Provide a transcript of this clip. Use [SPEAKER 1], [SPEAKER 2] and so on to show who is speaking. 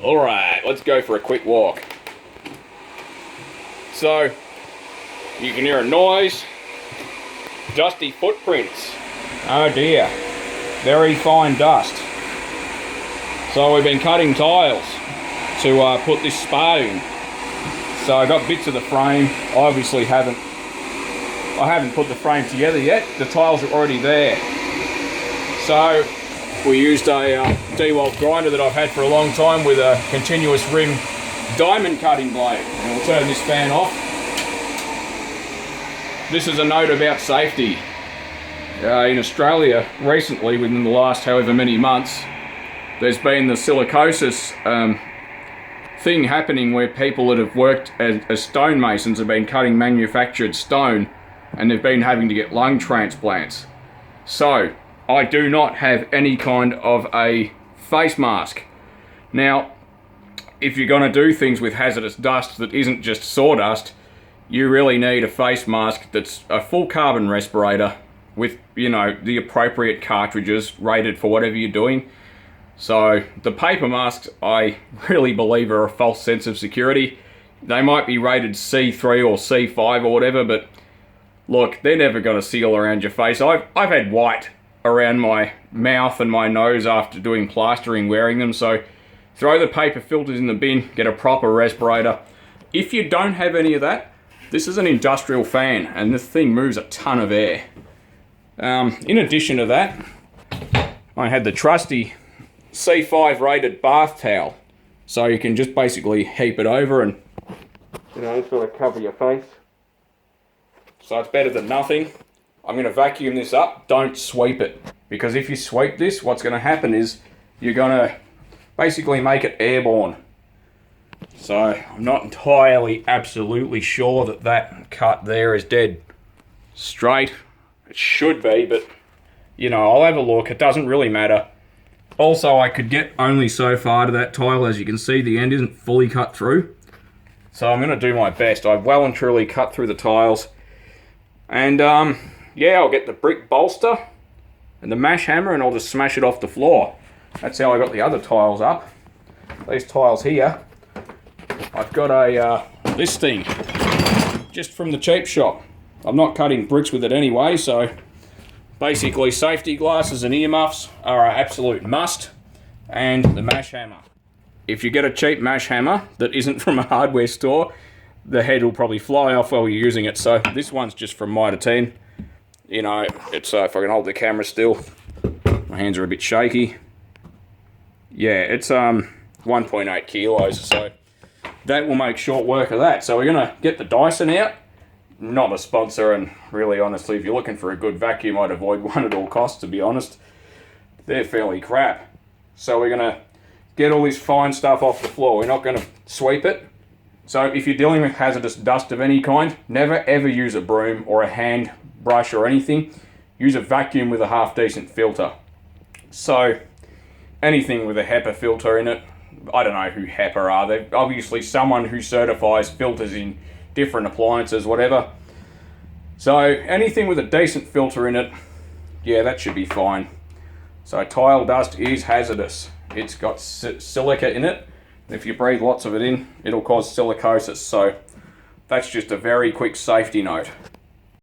[SPEAKER 1] Alright, let's go for a quick walk. So, you can hear a noise. Dusty footprints. Oh dear. Very fine dust. So we've been cutting tiles to put this spa in. So I got bits of the frame. I haven't put the frame together yet. The tiles are already there. So we used a DeWalt grinder that I've had for a long time with a continuous rim diamond cutting blade. And we'll turn this fan off. This is a note about safety. In Australia recently, within the last however many months, there's been the silicosis thing happening where people that have worked as stonemasons have been cutting manufactured stone and they've been having to get lung transplants. So I do not have any kind of a face mask. Now, if you're going to do things with hazardous dust that isn't just sawdust, you really need a face mask that's a full carbon respirator with, you know, the appropriate cartridges rated for whatever you're doing. So the paper masks, I really believe, are a false sense of security. They might be rated C3 or C5 or whatever, but look, they're never going to seal around your face. I've had white around my mouth and my nose after doing plastering wearing them, so throw the paper filters in the bin, get a proper respirator. If you don't have any of that, this is an industrial fan and this thing moves a ton of air. In addition to that, I had the trusty C5 rated bath towel. So you can just basically heap it over and, you know, sort of cover your face. So it's better than nothing. I'm going to vacuum this up. Don't sweep it, because if you sweep this, what's going to happen is you're going to basically make it airborne. So I'm not entirely absolutely sure that that cut there is dead straight. It should be, but you know, I'll have a look. It doesn't really matter. Also, I could get only so far to that tile. As you can see, the end isn't fully cut through. So I'm going to do my best. I've well and truly cut through the tiles. And yeah, I'll get the brick bolster and the mash hammer and I'll just smash it off the floor. That's how I got the other tiles up. These tiles here, I've got this thing just from the cheap shop. I'm not cutting bricks with it anyway, so basically safety glasses and earmuffs are an absolute must, and the mash hammer. If you get a cheap mash hammer that isn't from a hardware store, the head will probably fly off while you're using it. So this one's just from Mitre 10. You know, it's if I can hold the camera still. My hands are a bit shaky. Yeah, it's 1.8 kilos, so that will make short work of that. So we're gonna get the Dyson out. Not a sponsor, and really honestly, if you're looking for a good vacuum, I'd avoid one at all costs, to be honest. They're fairly crap. So we're gonna get all this fine stuff off the floor. We're not gonna sweep it. So if you're dealing with hazardous dust of any kind, never ever use a broom or a hand brush or anything. Use a vacuum with a half decent filter. So anything with a HEPA filter in it, I don't know who HEPA are. They're obviously someone who certifies filters in different appliances, whatever. So anything with a decent filter in it, yeah, that should be fine. So tile dust is hazardous. It's got silica in it. If you breathe lots of it in, it'll cause silicosis. So that's just a very quick safety note.